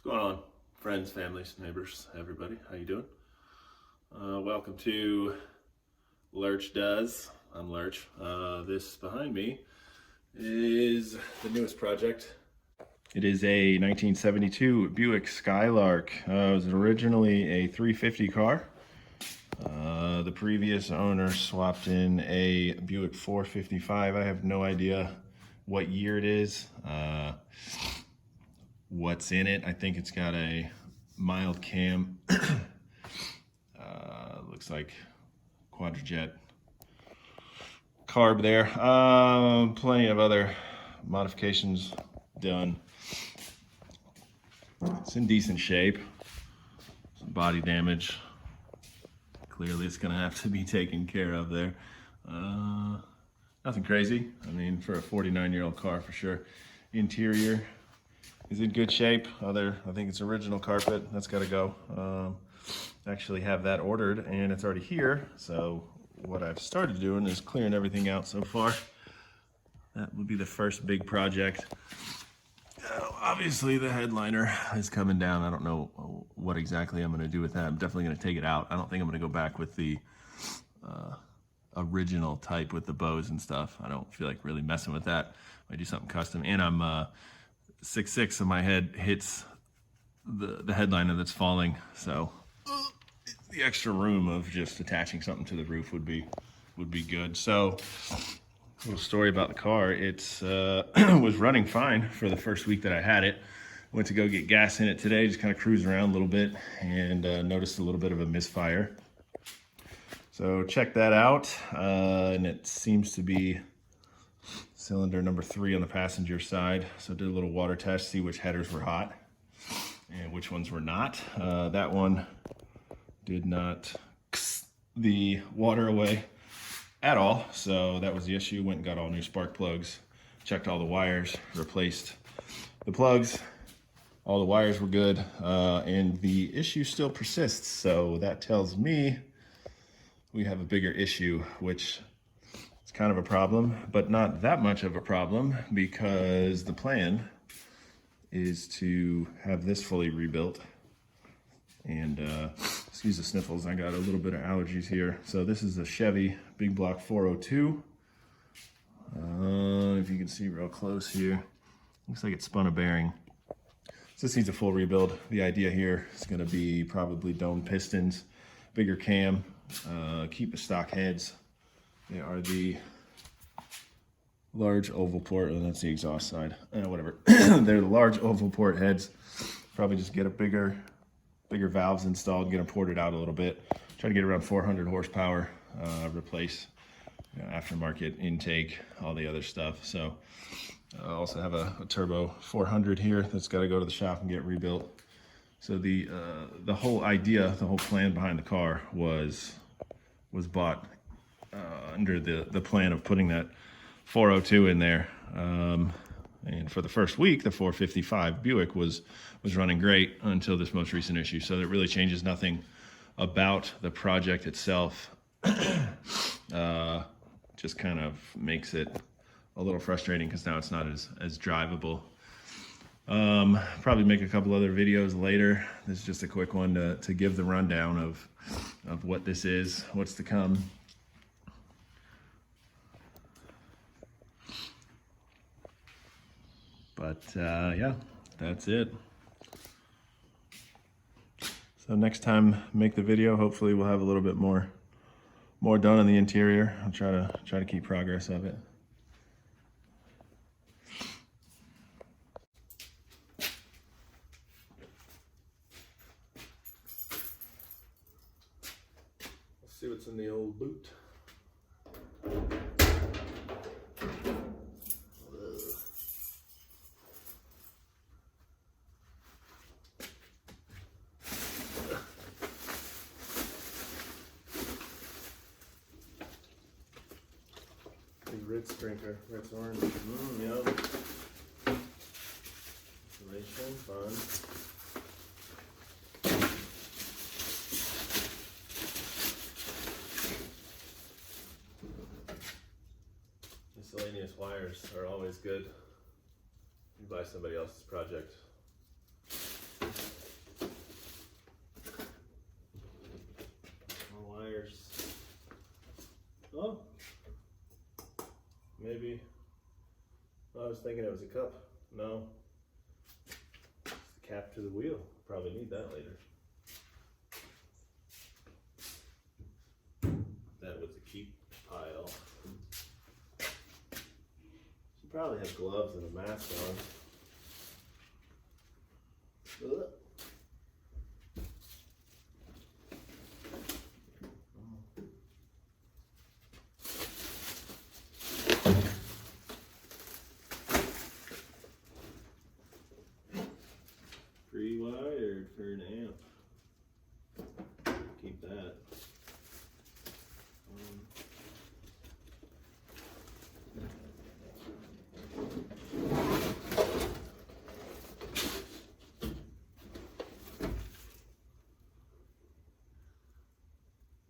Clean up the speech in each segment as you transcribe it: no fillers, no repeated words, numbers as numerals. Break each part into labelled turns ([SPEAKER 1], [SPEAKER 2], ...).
[SPEAKER 1] What's going on, friends, families, neighbors, everybody? How you doing? Welcome to Lurch Does. I'm Lurch. This behind me is the newest project. It is a 1972 Buick Skylark. It was originally a 350 car. The previous owner swapped in a Buick 455. I have no idea what year it is. What's in it? I think it's got a mild cam. Looks like quadrojet carb there. Plenty of other modifications done. It's in decent shape. Some body damage. Clearly it's gonna have to be taken care of there. Nothing crazy. I mean, for a 49-year-old car for sure. Interior is in good shape. I think it's original carpet. That's got to go. Actually have that ordered and it's already here. So what I've started doing is clearing everything out so far. That would be the first big project. Obviously the headliner is coming down. I don't know what exactly I'm going to do with that. I'm definitely going to take it out. I don't think I'm going to go back with the original type with the bows and stuff. I don't feel like really messing with that. I do something custom, and I'm 6'6", and my head hits the headliner that's falling, so the extra room of just attaching something to the roof would be good. So a little story about the car. It's was running fine for the first week that I had it. Went to go get gas in it today, just kind of cruise around a little bit, and noticed a little bit of a misfire. So check that out, and it seems to be cylinder number 3 on the passenger side. So did a little water test, see which headers were hot and which ones were not. That one did not the water away at all, so that was the issue. Went and got all new spark plugs, checked all the wires, replaced the plugs. All the wires were good, and the issue still persists. So that tells me we have a bigger issue, which is kind of a problem, but not that much of a problem, because the plan is to have this fully rebuilt. And excuse the sniffles, I got a little bit of allergies here. So this is a Chevy Big Block 402. If you can see real close here, looks like it spun a bearing. So this needs a full rebuild. The idea here is going to be probably dome pistons, bigger cam, keep the stock heads. They are the large oval port, and that's the exhaust side. Whatever. They're the large oval port heads. Probably just get a bigger valves installed, get them ported out a little bit. Try to get around 400 horsepower. Replace aftermarket intake, all the other stuff. So I also have a turbo 400 here that's got to go to the shop and get rebuilt. So the whole idea, the whole plan behind the car was bought under the plan of putting that 402 in there. And for the first week, the 455 Buick was running great until this most recent issue. So it really changes nothing about the project itself. Just kind of makes it a little frustrating because now it's not as drivable. Probably make a couple other videos later. This is just a quick one to give the rundown of what this is, what's to come. But yeah, that's it. So next time, make the video. Hopefully we'll have a little bit more done on the interior. I'll try to keep progress of it. Let's see what's in the old boot. Ritz drinker, Ritz orange. Yum. Insulation, fun. Miscellaneous wires are always good. You buy somebody else's project. maybe. I was thinking it was a cup. No. It's the cap to the wheel. Probably need that later. That was the keep pile. She probably has gloves and a mask on. Ugh. Pre-wired for an amp. Keep that.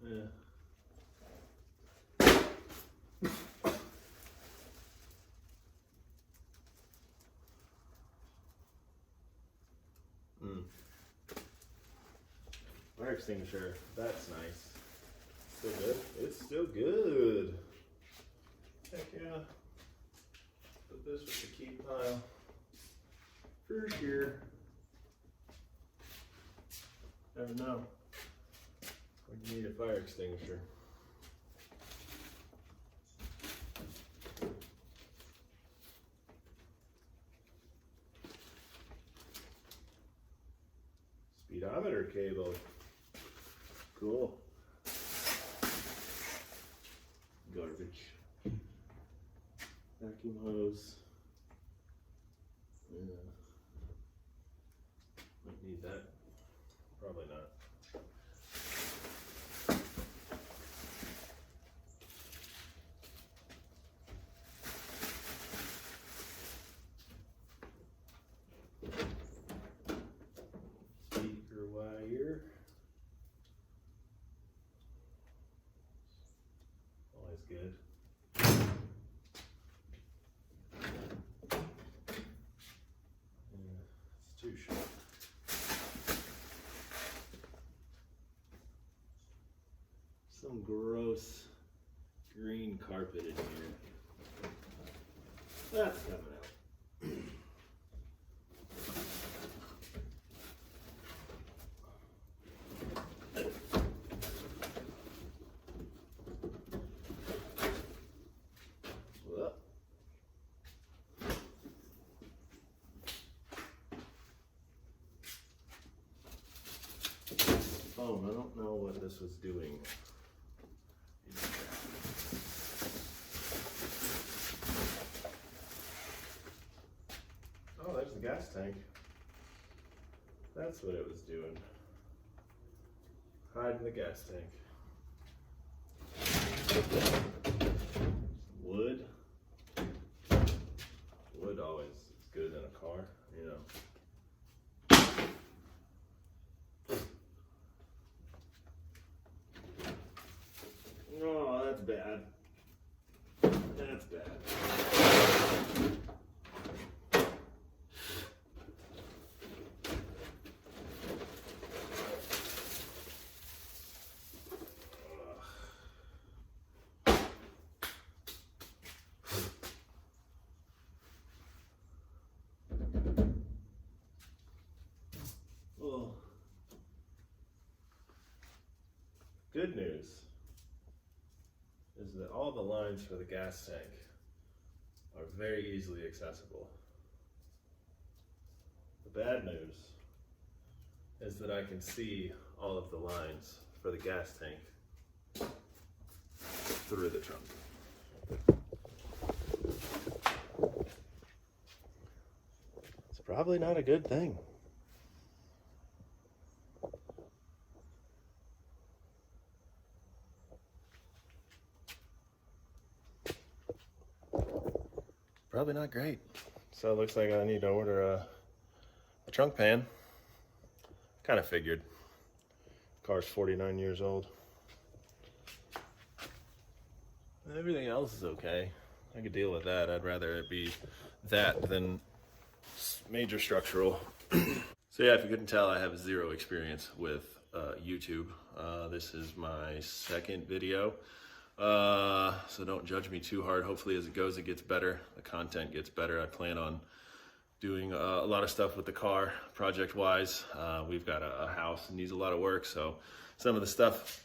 [SPEAKER 1] Yeah. Fire extinguisher, that's nice. Still good? It's still good. Heck yeah. Put this with the keep pile. For sure. Never know. When you need a fire extinguisher. Speedometer cable. Cool. Garbage. Vacuum hose. Yeah. Might need that. Probably not. Speaker wire. Always good. Yeah, it's too short. Some gross green carpet in here. That's coming out. Phone, I don't know what this was doing. Oh, there's the gas tank. That's what it was doing. Hiding the gas tank. Wood. Wood always is good in a car, you know. Oh, that's bad. That's bad. Well, good news is that all the lines for the gas tank are very easily accessible. The bad news is that I can see all of the lines for the gas tank through the trunk. It's probably not a good thing. Probably not great. So it looks like I need to order a trunk pan. Kind of figured. Car's 49 years old. Everything else is okay. I could deal with that. I'd rather it be that than major structural. So yeah, if you couldn't tell, I have zero experience with YouTube. This is my second video. So don't judge me too hard. Hopefully as it goes, it gets better. The content gets better. I plan on doing a lot of stuff with the car project wise. We've got a house that needs a lot of work. So some of the stuff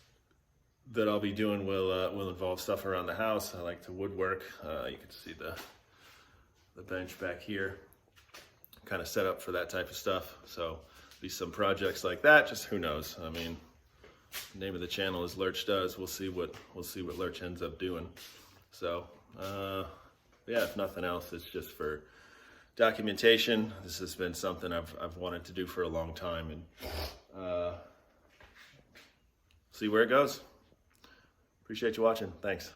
[SPEAKER 1] that I'll be doing will involve stuff around the house. I like to woodwork. You can see the bench back here, kind of set up for that type of stuff. So be some projects like that. Just who knows? I mean, the name of the channel is Lurch Does. We'll see what Lurch ends up doing. So yeah, if nothing else, it's just for documentation. This has been something I've wanted to do for a long time, and see where it goes. Appreciate you watching. Thanks.